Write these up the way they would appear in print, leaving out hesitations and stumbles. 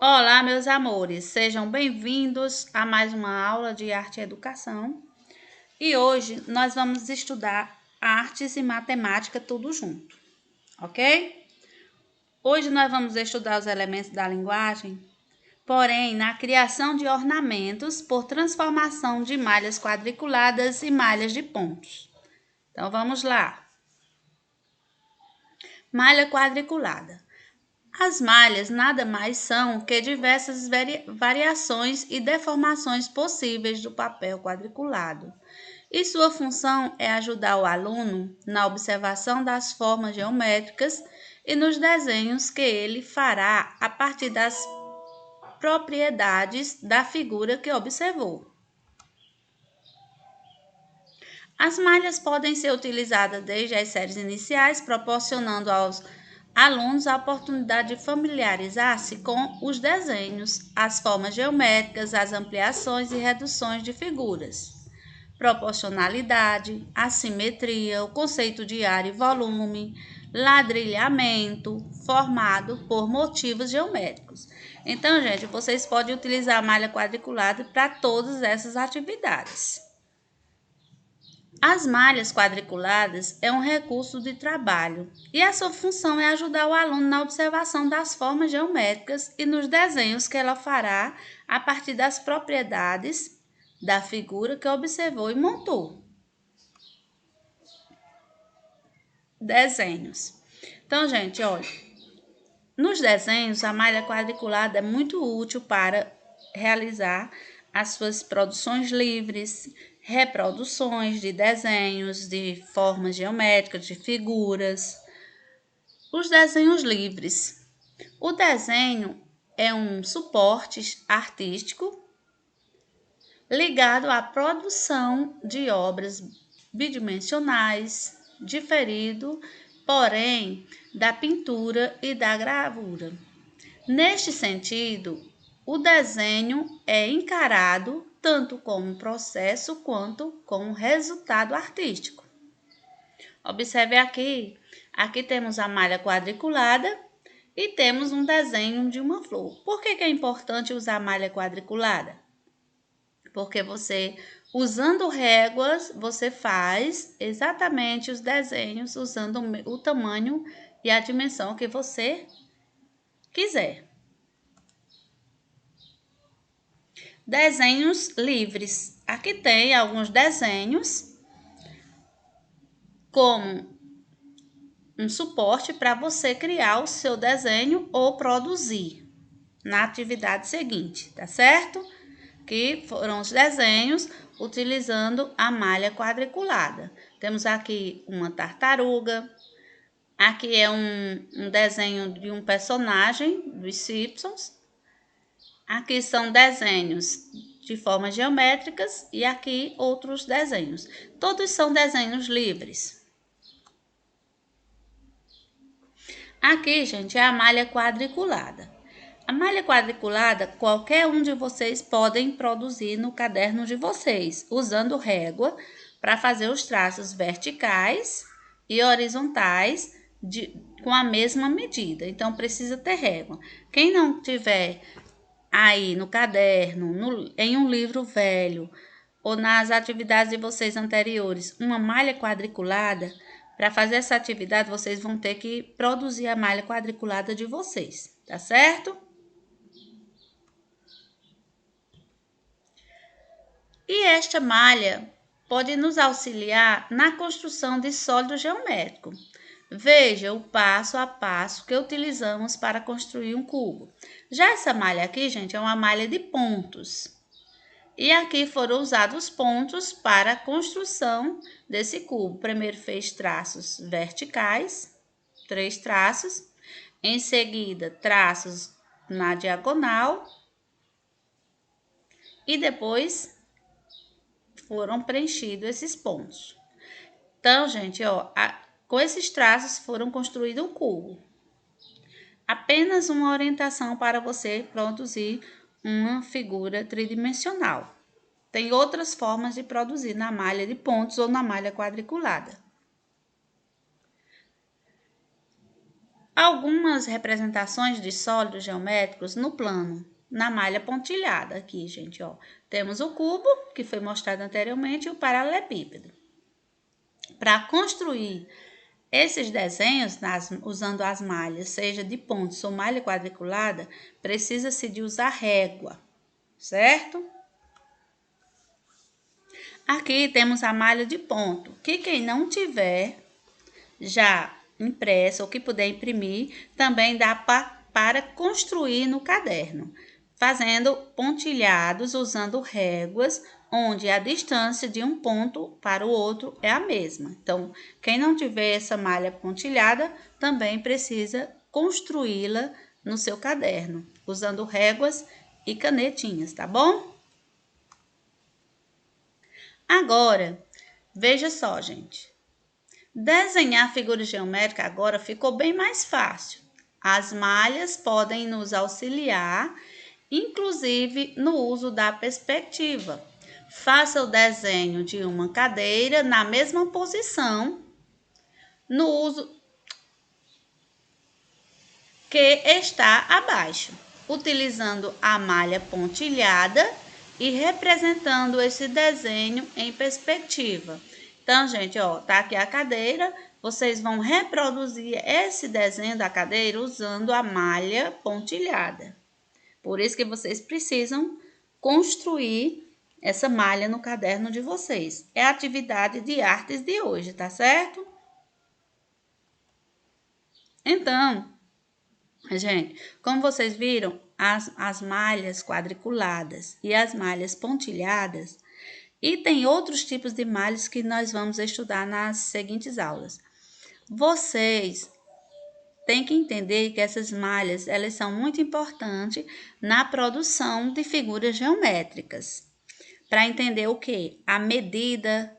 Olá, meus amores, sejam bem-vindos a mais uma aula de arte e educação. E hoje nós vamos estudar artes e matemática tudo junto, ok? Hoje nós vamos estudar os elementos da linguagem, porém na criação de ornamentos por transformação de malhas quadriculadas e malhas de pontos. Então vamos lá. Malha quadriculada. As malhas nada mais são que diversas variações e deformações possíveis do papel quadriculado, e sua função é ajudar o aluno na observação das formas geométricas e nos desenhos que ele fará a partir das propriedades da figura que observou. As malhas podem ser utilizadas desde as séries iniciais, proporcionando aos alunos a oportunidade de familiarizar-se com os desenhos, as formas geométricas, as ampliações e reduções de figuras, proporcionalidade, assimetria, o conceito de área e volume, ladrilhamento, formado por motivos geométricos. Então, gente, vocês podem utilizar a malha quadriculada para todas essas atividades. As malhas quadriculadas é um recurso de trabalho e a sua função é ajudar o aluno na observação das formas geométricas e nos desenhos que ela fará a partir das propriedades da figura que observou e montou. Desenhos. Então, gente, olha, nos desenhos a malha quadriculada é muito útil para realizar as suas produções livres, reproduções de desenhos, de formas geométricas, de figuras. Os desenhos livres. O desenho é um suporte artístico ligado à produção de obras bidimensionais, diferido, porém, da pintura e da gravura. Neste sentido, o desenho é encarado tanto como processo quanto como resultado artístico. Observe aqui temos a malha quadriculada e temos um desenho de uma flor. Por que é importante usar malha quadriculada? Porque você, usando réguas, você faz exatamente os desenhos usando o tamanho e a dimensão que você quiser. Desenhos livres. Aqui tem alguns desenhos como um suporte para você criar o seu desenho ou produzir na atividade seguinte, tá certo? Que foram os desenhos utilizando a malha quadriculada. Temos aqui uma tartaruga, aqui é um desenho de um personagem dos Simpsons, aqui são desenhos de formas geométricas e aqui outros desenhos. Todos são desenhos livres. Aqui, gente, é a malha quadriculada. A malha quadriculada, qualquer um de vocês podem produzir no caderno de vocês, usando régua para fazer os traços verticais e horizontais com a mesma medida. Então, precisa ter régua. Quem não tiver aí no caderno, em um livro velho ou nas atividades de vocês anteriores, uma malha quadriculada, para fazer essa atividade vocês vão ter que produzir a malha quadriculada de vocês, tá certo? E esta malha pode nos auxiliar na construção de sólido geométrico. Veja o passo a passo que utilizamos para construir um cubo. Já essa malha aqui, gente, é uma malha de pontos. E aqui foram usados pontos para a construção desse cubo. Primeiro fez traços verticais, 3 traços. Em seguida, traços na diagonal. E depois foram preenchidos esses pontos. Então, gente, ó, com esses traços foram construído um cubo. Apenas uma orientação para você produzir uma figura tridimensional. Tem outras formas de produzir na malha de pontos ou na malha quadriculada. algumas representações de sólidos geométricos no plano, na malha pontilhada aqui, gente, ó. Temos o cubo, que foi mostrado anteriormente, e o paralelepípedo. Para construir esses desenhos, usando as malhas, seja de pontos ou malha quadriculada, precisa-se de usar régua, certo? Aqui temos a malha de ponto, que quem não tiver já impressa ou que puder imprimir, também dá para construir no caderno, fazendo pontilhados usando réguas, onde a distância de um ponto para o outro é a mesma. Então, quem não tiver essa malha pontilhada, também precisa construí-la no seu caderno, usando réguas e canetinhas, tá bom? Agora, veja só, gente. Desenhar figura geométrica agora ficou bem mais fácil. As malhas podem nos auxiliar, inclusive no uso da perspectiva. Faça o desenho de uma cadeira na mesma posição, no uso que está abaixo, utilizando a malha pontilhada e representando esse desenho em perspectiva. Então, gente, ó, tá aqui a cadeira, vocês vão reproduzir esse desenho da cadeira usando a malha pontilhada. Por isso que vocês precisam construir essa malha no caderno de vocês. É a atividade de artes de hoje, tá certo? Então, gente, como vocês viram, as malhas quadriculadas e as malhas pontilhadas, e tem outros tipos de malhas que nós vamos estudar nas seguintes aulas. Vocês têm que entender que essas malhas, elas são muito importantes na produção de figuras geométricas. Para entender o quê? A medida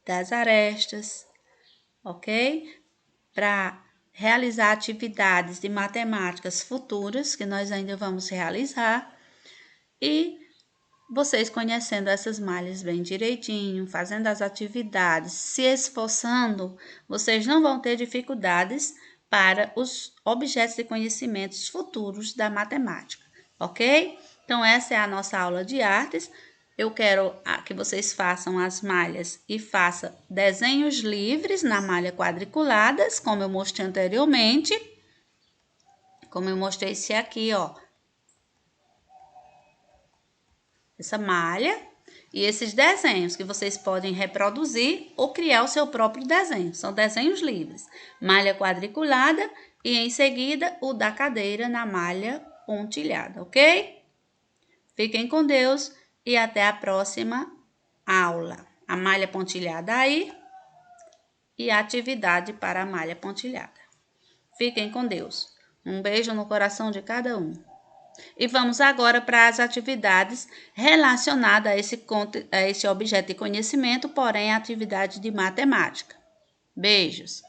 das arestas, ok? Para realizar atividades de matemáticas futuras, que nós ainda vamos realizar, e vocês conhecendo essas malhas bem direitinho, fazendo as atividades, se esforçando, vocês não vão ter dificuldades para os objetos de conhecimentos futuros da matemática, ok? Então, essa é a nossa aula de artes. Eu quero que vocês façam as malhas e façam desenhos livres na malha quadriculadas, como eu mostrei anteriormente. Como eu mostrei esse aqui, ó. Essa malha e esses desenhos que vocês podem reproduzir ou criar o seu próprio desenho. São desenhos livres. Malha quadriculada e em seguida o da cadeira na malha pontilhada, ok? Fiquem com Deus e até a próxima aula. A malha pontilhada aí e a atividade para a malha pontilhada. Fiquem com Deus. Um beijo no coração de cada um. E vamos agora para as atividades relacionadas a esse objeto de conhecimento, porém atividade de matemática. Beijos!